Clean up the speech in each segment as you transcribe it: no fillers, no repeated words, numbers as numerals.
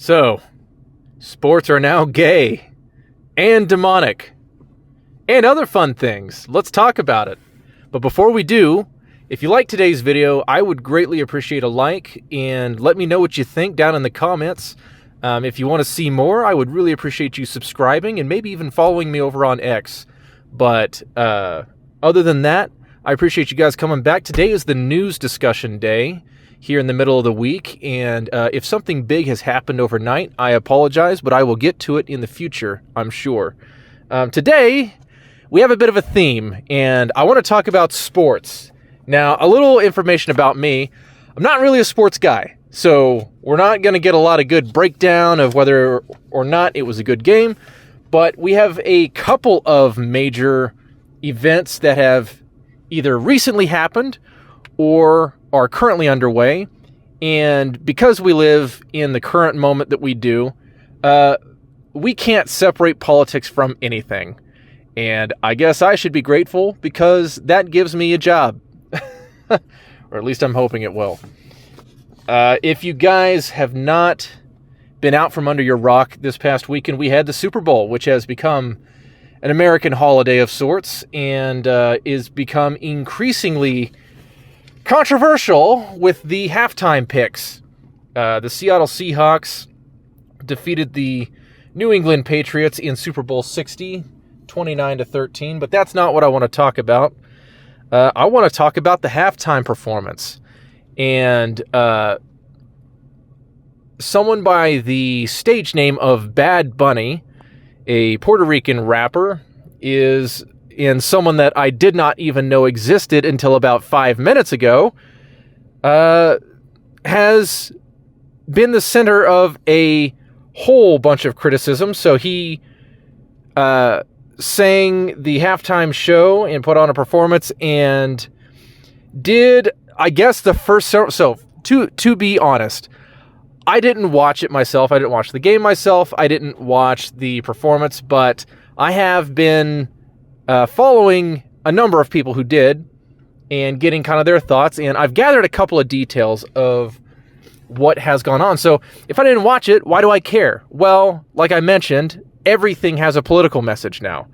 So, sports are now gay and demonic and other fun things. Let's talk about it. But before we do, if you like today's video, I would greatly appreciate a like and let me know what you think down in the comments. If you want to see more, I would really appreciate you subscribing and maybe even following me over on X. But other than that, I appreciate you guys coming back. Today is the news discussion day here in the middle of the week, and if something big has happened overnight, I apologize, but I will get to it in the future, I'm sure. Today, we have a bit of a theme, and I want to talk about sports. Now, a little information about me. I'm not really a sports guy, so we're not going to get a lot of good breakdown of whether or not it was a good game, but we have a couple of major events that have either recently happened or are currently underway, and because we live in the current moment that we do, we can't separate politics from anything. And I guess I should be grateful because that gives me a job. Or at least I'm hoping it will. If you guys have not been out from under your rock this past weekend, we had the Super Bowl, which has become an American holiday of sorts and is become increasingly controversial with the halftime picks. The Seattle Seahawks defeated the New England Patriots in Super Bowl 60, 29-13, but that's not what I want to talk about. I want to talk about the halftime performance. And someone by the stage name of Bad Bunny, a Puerto Rican rapper, and someone that I did not even know existed until about 5 minutes ago, has been the center of a whole bunch of criticism. So he sang the halftime show and put on a performance and did, I guess, the first... So, to be honest, I didn't watch it myself. I didn't watch the game myself. I didn't watch the performance, but I have been following a number of people who did and getting kind of their thoughts, and I've gathered a couple of details of what has gone on. So if I didn't watch it, why do I care? Well, like I mentioned, everything has a political message now,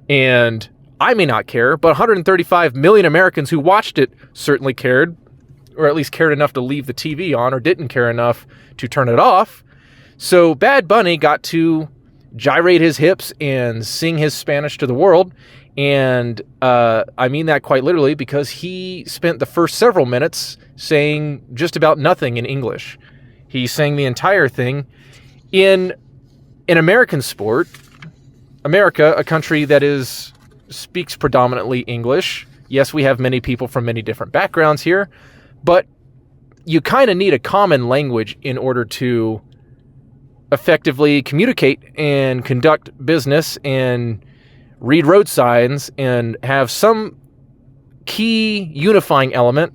and I may not care, but 135 million Americans who watched it certainly cared, or at least cared enough to leave the TV on, or didn't care enough to turn it off. So Bad Bunny got to gyrate his hips and sing his Spanish to the world. And I mean that quite literally, because he spent the first several minutes saying just about nothing in English. He sang the entire thing in an American sport. America, a country that speaks predominantly English. Yes, we have many people from many different backgrounds here, but you kind of need a common language in order to effectively communicate and conduct business and read road signs and have some key unifying element.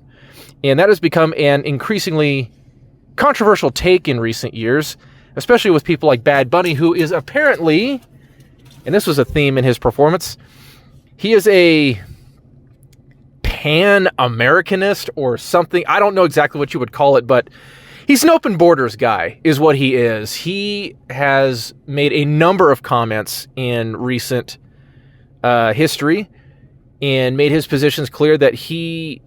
And that has become an increasingly controversial take in recent years, especially with people like Bad Bunny, who is apparently, and this was a theme in his performance, he is a Pan-Americanist or something. I don't know exactly what you would call it, but he's an open borders guy, is what he is. He has made a number of comments in recent history and made his positions clear that he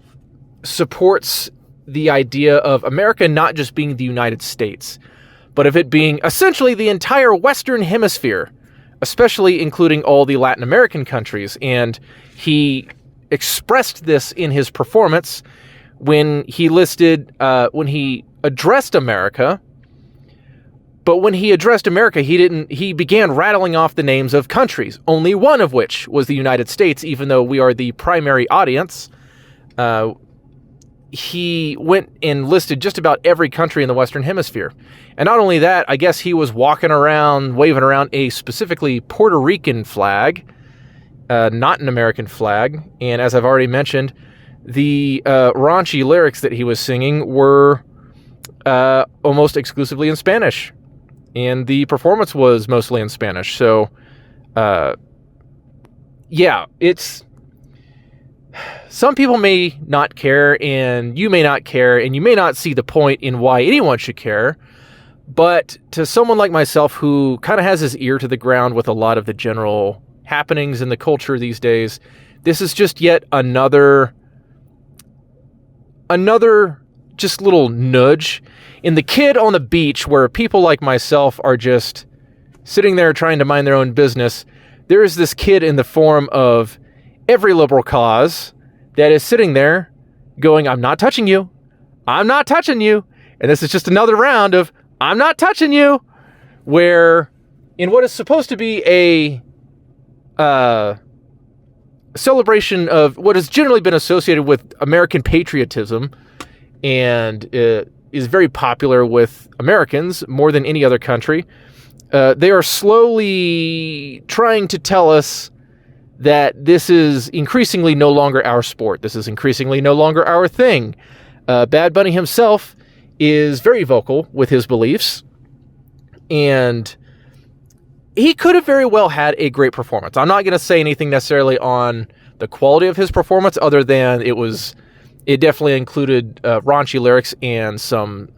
supports the idea of America not just being the United States, but of it being essentially the entire Western Hemisphere, especially including all the Latin American countries. And he expressed this in his performance when he addressed America. But when he addressed America, he began rattling off the names of countries, only one of which was the United States, even though we are the primary audience. He went and listed just about every country in the Western Hemisphere. And not only that, I guess he was walking around, waving around a specifically Puerto Rican flag, not an American flag. And as I've already mentioned, the raunchy lyrics that he was singing were almost exclusively in Spanish. And the performance was mostly in Spanish. So, yeah, it's... Some people may not care, and you may not care, and you may not see the point in why anyone should care. But to someone like myself who kind of has his ear to the ground with a lot of the general happenings in the culture these days, this is just yet another just little nudge in the kid on the beach where people like myself are just sitting there trying to mind their own business. There is this kid in the form of every liberal cause that is sitting there going, I'm not touching you. I'm not touching you. And this is just another round of I'm not touching you, where in what is supposed to be a celebration of what has generally been associated with American patriotism and is very popular with Americans more than any other country, they are slowly trying to tell us that this is increasingly no longer our sport. This is increasingly no longer our thing. Bad Bunny himself is very vocal with his beliefs, and he could have very well had a great performance. I'm not going to say anything necessarily on the quality of his performance other than it definitely included raunchy lyrics and some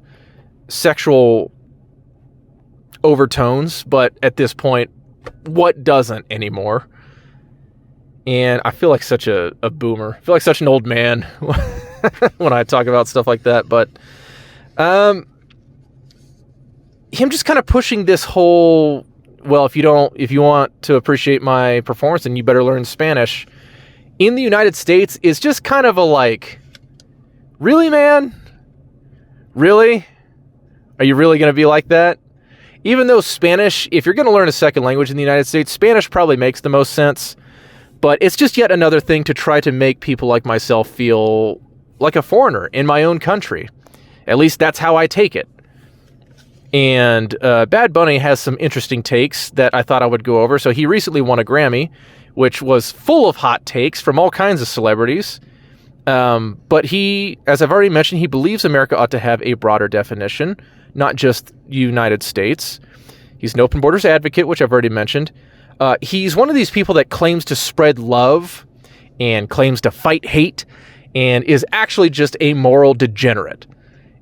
sexual overtones, but at this point, what doesn't anymore? And I feel like such a boomer. I feel like such an old man when I talk about stuff like that, but him just kind of pushing this whole, well, if you want to appreciate my performance, then you better learn Spanish in the United States is just kind of a like, really, man? Really? Are you really going to be like that? Even though Spanish, if you're going to learn a second language in the United States, Spanish probably makes the most sense, but it's just yet another thing to try to make people like myself feel like a foreigner in my own country. At least that's how I take it. And Bad Bunny has some interesting takes that I thought I would go over. So he recently won a Grammy, which was full of hot takes from all kinds of celebrities. But he, as I've already mentioned, he believes America ought to have a broader definition, not just United States. He's an open borders advocate, which I've already mentioned. He's one of these people that claims to spread love and claims to fight hate and is actually just a moral degenerate.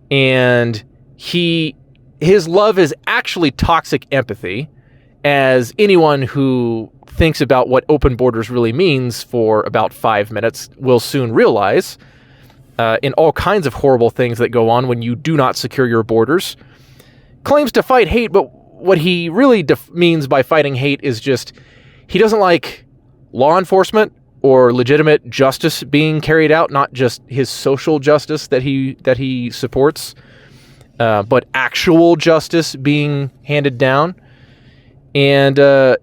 And his love is actually toxic empathy, as anyone who thinks about what open borders really means for about 5 minutes will soon realize, in all kinds of horrible things that go on when you do not secure your borders. Claims to fight hate, but what he really means by fighting hate is just he doesn't like law enforcement or legitimate justice being carried out, not just his social justice that he supports, but actual justice being handed down. And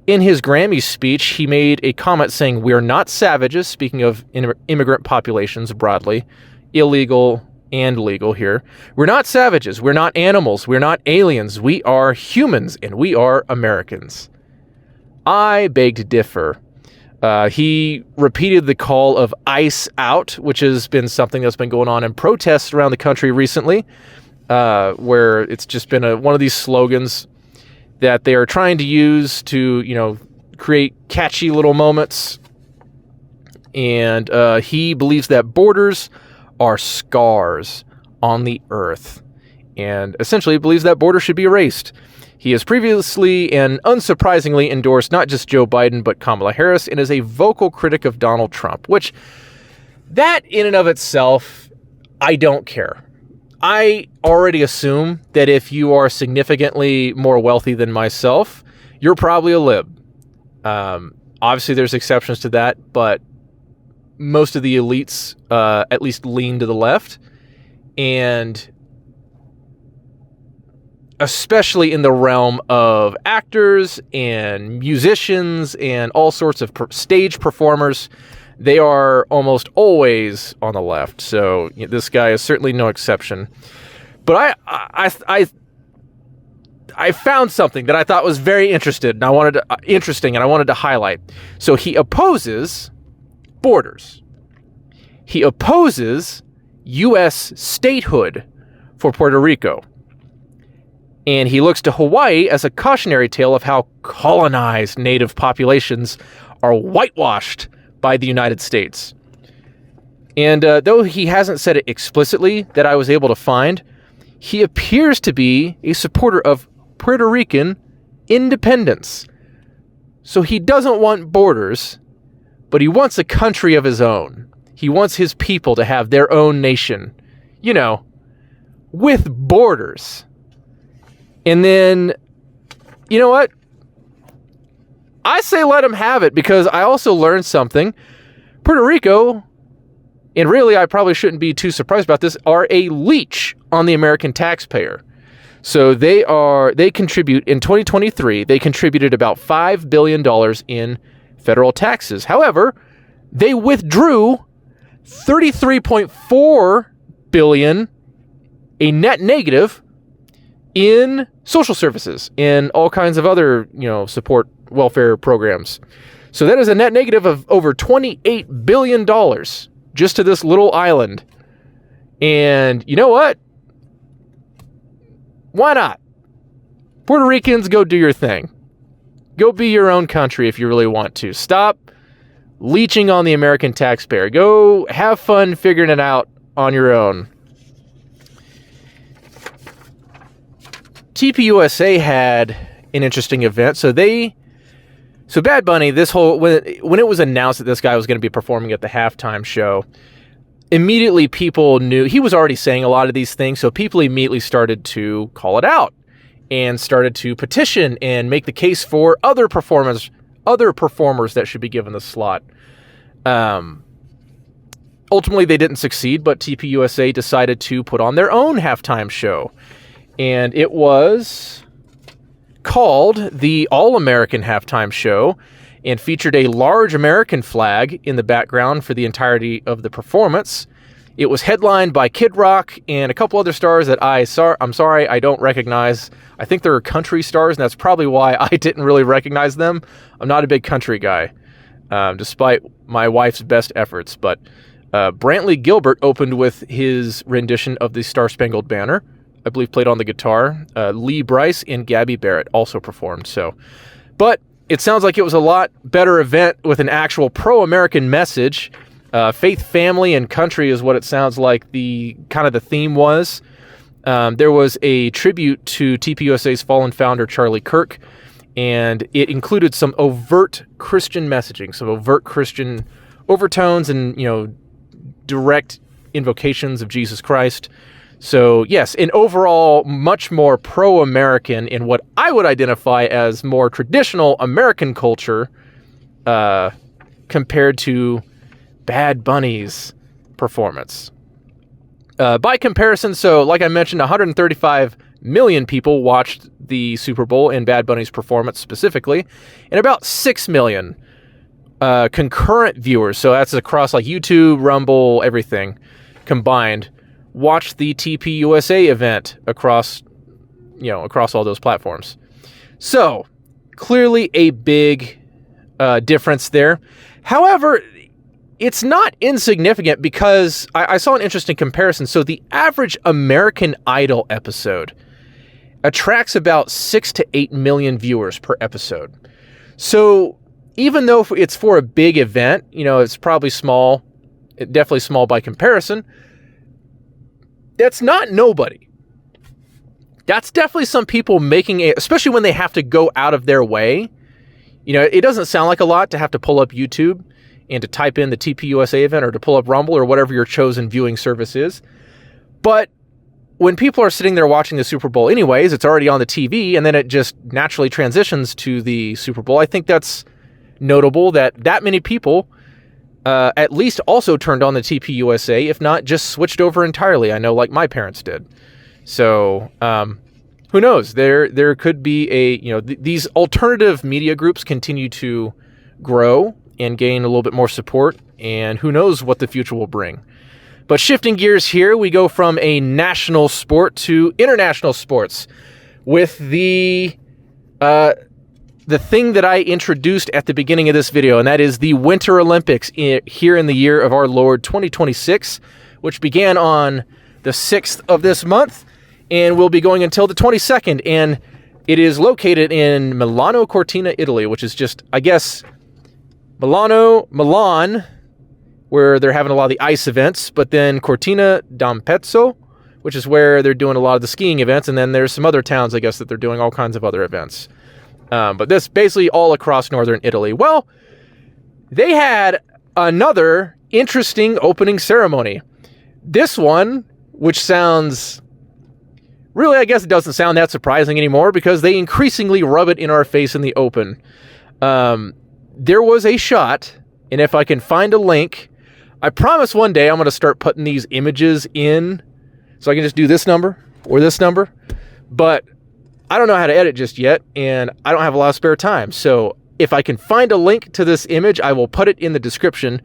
in his Grammy speech, he made a comment saying, "We're not savages," speaking of immigrant populations broadly, illegal and legal here. "We're not savages. We're not animals. We're not aliens. We are humans, and we are Americans." I beg to differ. He repeated the call of ICE out, which has been something that's been going on in protests around the country recently, where it's just been one of these slogans that they are trying to use to, create catchy little moments. And he believes that borders are scars on the earth, and essentially believes that borders should be erased. He has previously and unsurprisingly endorsed not just Joe Biden, but Kamala Harris, and is a vocal critic of Donald Trump, which that in and of itself, I don't care. I already assume that if you are significantly more wealthy than myself, you're probably a lib. Obviously, there's exceptions to that, but most of the elites at least lean to the left. And especially in the realm of actors and musicians and all sorts of stage performers, they are almost always on the left. So this guy is certainly no exception. But I found something that I thought was very interesting, and I wanted to highlight. So he opposes borders. He opposes U.S. statehood for Puerto Rico. And he looks to Hawaii as a cautionary tale of how colonized native populations are whitewashed by the United States. And though he hasn't said it explicitly that I was able to find, he appears to be a supporter of Puerto Rican independence. So he doesn't want borders, but he wants a country of his own. He wants his people to have their own nation, you know, with borders. And then, you know what? I say let him have it, because I also learned something. Puerto Rico, and really I probably shouldn't be too surprised about this, are a leech on the American taxpayer. So they contribute, in 2023, they contributed about $5 billion in federal taxes. However, they withdrew $33.4 billion, a net negative, in social services, in all kinds of other, support welfare programs. So that is a net negative of over $28 billion just to this little island. And you know what? Why not? Puerto Ricans, go do your thing. Go be your own country if you really want to. Stop leeching on the American taxpayer. Go have fun figuring it out on your own. TPUSA had an interesting event. So Bad Bunny, when it was announced that this guy was going to be performing at the halftime show, immediately people knew he was already saying a lot of these things. So people immediately started to call it out and started to petition and make the case for other performers that should be given the slot. Ultimately, they didn't succeed, but TPUSA decided to put on their own halftime show. And it was called the All-American Halftime Show and featured a large American flag in the background for the entirety of the performance. It was headlined by Kid Rock and a couple other stars that I'm sorry, I don't recognize. I think they're country stars, and that's probably why I didn't really recognize them. I'm not a big country guy, despite my wife's best efforts. But Brantley Gilbert opened with his rendition of the Star-Spangled Banner. I believe played on the guitar. Lee Brice and Gabby Barrett also performed. But it sounds like it was a lot better event with an actual pro-American message. Faith, family, and country is what it sounds like the theme was. There was a tribute to TPUSA's fallen founder, Charlie Kirk, and it included some overt Christian messaging, some overt Christian overtones and, direct invocations of Jesus Christ. So, yes, an overall much more pro-American in what I would identify as more traditional American culture compared to Bad Bunny's performance. By comparison, so like I mentioned, 135 million people watched the Super Bowl and Bad Bunny's performance specifically, and about 6 million concurrent viewers, so that's across like YouTube, Rumble, everything combined, watched the TPUSA event across all those platforms. So, clearly a big difference there. However, it's not insignificant because I saw an interesting comparison. So the average American Idol episode attracts about 6 to 8 million viewers per episode. So even though it's for a big event, it's probably small, definitely small by comparison, that's not nobody. That's definitely some people making it, especially when they have to go out of their way. It doesn't sound like a lot to have to pull up YouTube and to type in the TPUSA event or to pull up Rumble or whatever your chosen viewing service is. But when people are sitting there watching the Super Bowl anyways, it's already on the TV, and then it just naturally transitions to the Super Bowl. I think that's notable that many people at least also turned on the TPUSA, if not just switched over entirely. I know, like my parents did. So, who knows? There could be these alternative media groups continue to grow and gain a little bit more support, and who knows what the future will bring. But shifting gears here, we go from a national sport to international sports with the thing that I introduced at the beginning of this video, and that is the Winter Olympics here in the year of our Lord 2026, which began on the 6th of this month and will be going until the 22nd. And it is located in Milano Cortina, Italy, which is just, I guess, Milan, where they're having a lot of the ice events, but then Cortina d'Ampezzo, which is where they're doing a lot of the skiing events. And then there's some other towns, I guess, that they're doing all kinds of other events. But this basically all across northern Italy. Well, they had another interesting opening ceremony. This one, which sounds... Really, I guess it doesn't sound that surprising anymore because they increasingly rub it in our face in the open. There was a shot, and if I can find a link, I promise one day I'm going to start putting these images in so I can just do this number or this number. But I don't know how to edit just yet, and I don't have a lot of spare time. So if I can find a link to this image, I will put it in the description.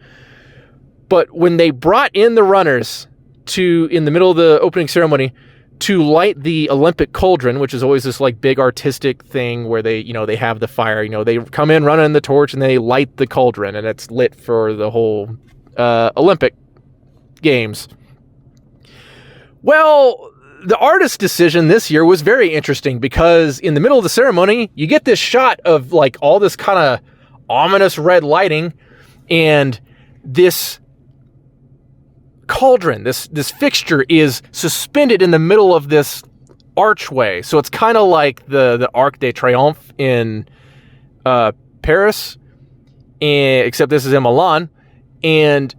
But when they brought in the runners in the middle of the opening ceremony, to light the Olympic cauldron, which is always this like big artistic thing where they have the fire, they come in running the torch and they light the cauldron and it's lit for the whole Olympic Games. Well, the artist's decision this year was very interesting because in the middle of the ceremony, you get this shot of like all this kind of ominous red lighting and this cauldron, this fixture is suspended in the middle of this archway. So it's kind of like the Arc de Triomphe in Paris, except this is in Milan. And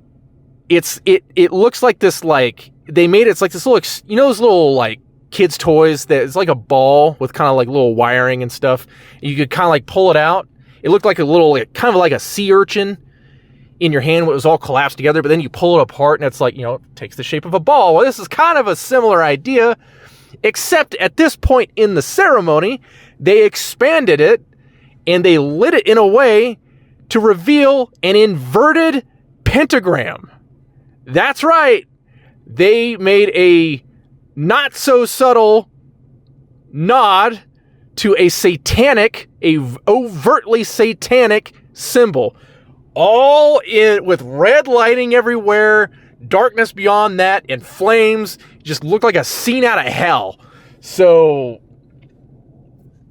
it looks like this, like they made it's like this little, those little like kids' toys that it's like a ball with kind of like little wiring and stuff. You could kind of like pull it out. It looked like a little, kind of like a sea urchin in your hand when it was all collapsed together, but then you pull it apart and it's like, it takes the shape of a ball. Well, this is kind of a similar idea, except at this point in the ceremony, they expanded it and they lit it in a way to reveal an inverted pentagram. That's right. They made a not so subtle nod to a overtly satanic symbol. All in with red lighting everywhere, darkness beyond that, and flames. Just looked like a scene out of hell. So,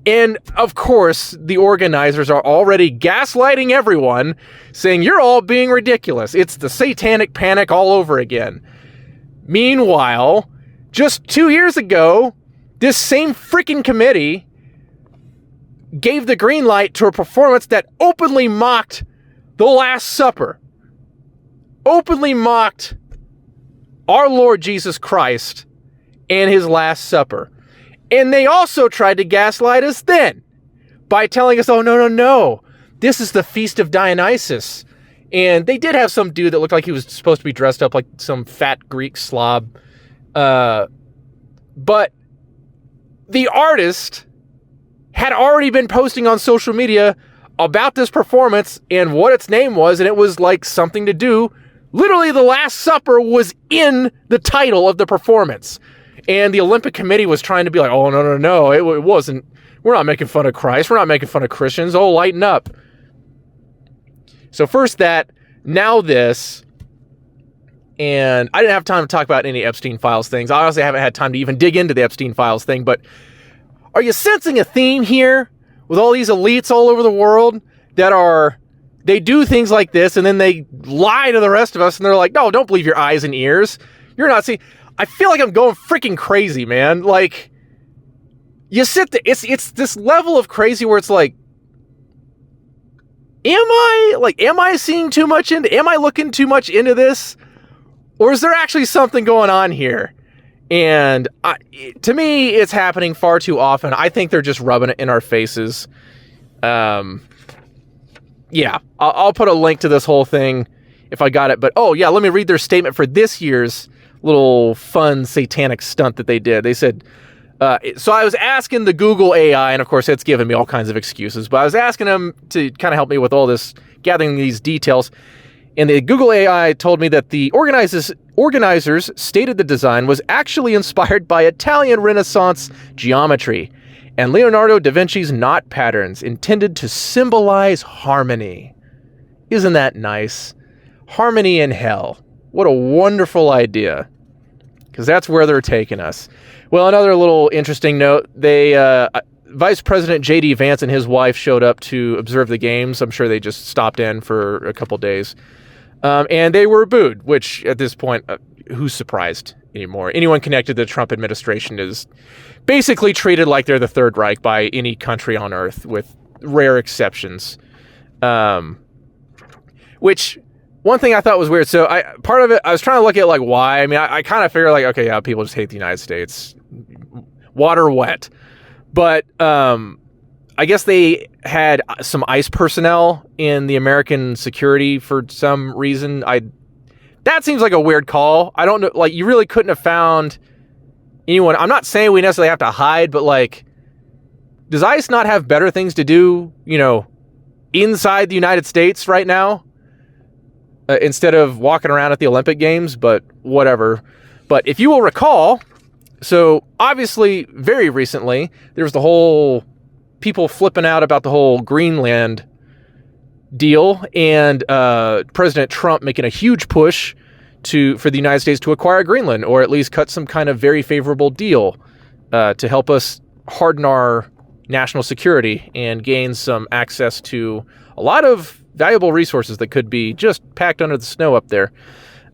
and of course, the organizers are already gaslighting everyone, saying you're all being ridiculous. It's the satanic panic all over again. Meanwhile, just 2 years ago, this same freaking committee gave the green light to a performance that openly mocked the Last Supper, openly mocked our Lord Jesus Christ and his Last Supper. And they also tried to gaslight us then by telling us, oh, no, this is the Feast of Dionysus. And they did have some dude that looked like he was supposed to be dressed up like some fat Greek slob. But the artist had already been posting on social media about this performance and what its name was, and it was like something to do. Literally, the Last Supper was in the title of the performance. And the Olympic Committee was trying to be like, oh, no, it wasn't. We're not making fun of Christ. We're not making fun of Christians. Oh, lighten up. So first that, now this. And I didn't have time to talk about any Epstein Files things. I honestly haven't had time to even dig into the Epstein Files thing, but are you sensing a theme here? With all these elites all over the world they do things like this and then they lie to the rest of us and they're like, no, don't believe your eyes and ears. You're not seeing. I feel like I'm going freaking crazy, man. Like, you sit there, it's this level of crazy where it's like, am I seeing too much am I looking too much into this? Or is there actually something going on here? And to me, it's happening far too often. I think they're just rubbing it in our faces. Yeah, I'll put a link to this whole thing if I got it. But, oh, yeah, let me read their statement for this year's little fun satanic stunt that they did. They said, so I was asking the Google AI, and of course, it's given me all kinds of excuses, but I was asking them to kind of help me with all this, gathering these details. And the Google AI told me that the organizers stated the design was actually inspired by Italian Renaissance geometry and Leonardo da Vinci's knot patterns intended to symbolize harmony. Isn't that nice? Harmony in hell. What a wonderful idea. Because that's where they're taking us. Well, another little interesting note, Vice President J.D. Vance and his wife showed up to observe the games. I'm sure they just stopped in for a couple days. And they were booed, which at this point, who's surprised? anymore. Anyone connected to the Trump administration is basically treated like they're the Third Reich by any country on earth, with rare exceptions. Which, one thing I thought was weird. So part of it, I was trying to look at like why. I mean, I kind of figure like, okay, yeah, people just hate the United States. Water wet. But I guess they had some ICE personnel in the American security for some reason. That seems like a weird call. I don't know. Like, you really couldn't have found anyone. I'm not saying we necessarily have to hide, but like, does ICE not have better things to do, inside the United States right now? Instead of walking around at the Olympic Games, but whatever. But if you will recall, so obviously very recently, there was the whole people flipping out about the whole Greenland deal, and President Trump making a huge push for the United States to acquire Greenland, or at least cut some kind of very favorable deal to help us harden our national security and gain some access to a lot of valuable resources that could be just packed under the snow up there,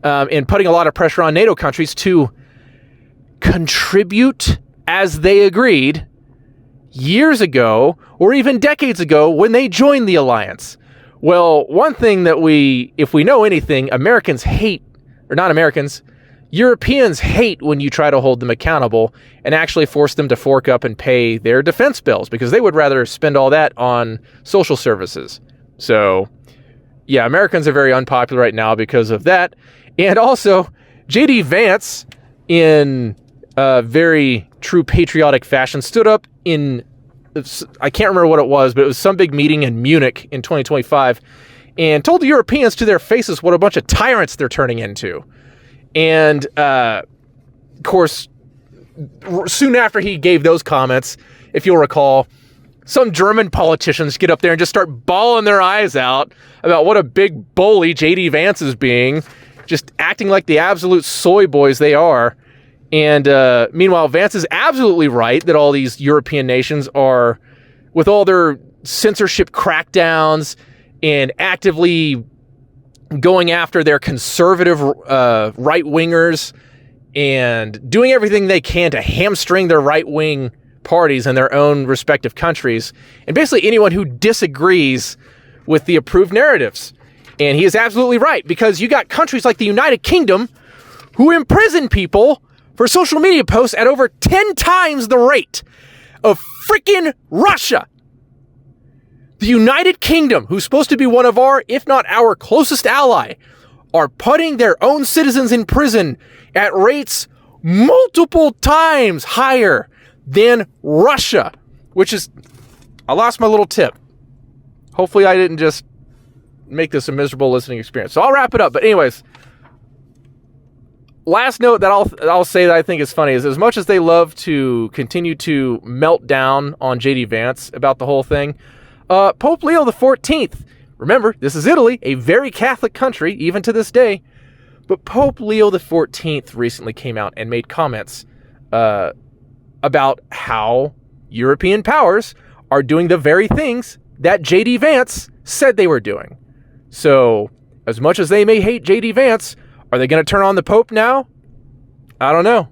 and putting a lot of pressure on NATO countries to contribute as they agreed years ago, or even decades ago, when they joined the alliance. Well, one thing that if we know anything, Americans hate, or not Americans, Europeans hate when you try to hold them accountable and actually force them to fork up and pay their defense bills, because they would rather spend all that on social services. So, yeah, Americans are very unpopular right now because of that. And also, J.D. Vance, in very true patriotic fashion, stood up in, I can't remember what it was, but it was some big meeting in Munich in 2025, and told the Europeans to their faces what a bunch of tyrants they're turning into. And, of course, soon after he gave those comments, if you'll recall, some German politicians get up there and just start bawling their eyes out about what a big bully J.D. Vance is being, just acting like the absolute soy boys they are. And meanwhile, Vance is absolutely right that all these European nations are, with all their censorship crackdowns and actively going after their conservative right-wingers and doing everything they can to hamstring their right-wing parties in their own respective countries, and basically anyone who disagrees with the approved narratives. And he is absolutely right, because you got countries like the United Kingdom who imprison people for social media posts at over 10 times the rate of freaking Russia. The United Kingdom, who's supposed to be one of our, if not our closest ally, are putting their own citizens in prison at rates multiple times higher than Russia, which is, I lost my little tip. Hopefully I didn't just make this a miserable listening experience. So I'll wrap it up. But anyways, last note that I'll say that I think is funny is, as much as they love to continue to melt down on J.D. Vance about the whole thing, Pope Leo XIV, remember, this is Italy, a very Catholic country, even to this day, but Pope Leo XIV recently came out and made comments about how European powers are doing the very things that J.D. Vance said they were doing. So, as much as they may hate J.D. Vance, are they going to turn on the Pope now? I don't know.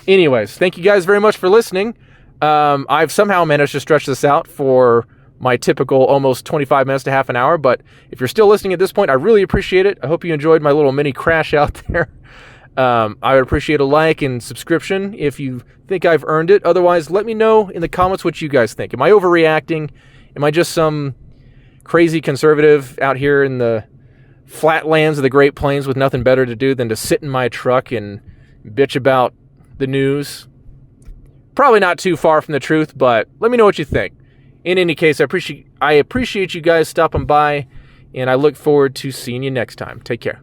Anyways, thank you guys very much for listening. I've somehow managed to stretch this out for my typical almost 25 minutes to half an hour, but if you're still listening at this point, I really appreciate it. I hope you enjoyed my little mini crash out there. I would appreciate a like and subscription if you think I've earned it. Otherwise, let me know in the comments what you guys think. Am I overreacting? Am I just some crazy conservative out here in the flatlands of the Great Plains with nothing better to do than to sit in my truck and bitch about the news? Probably not too far from the truth, but let me know what you think. In any case, I appreciate you guys stopping by, and I look forward to seeing you next time. Take care.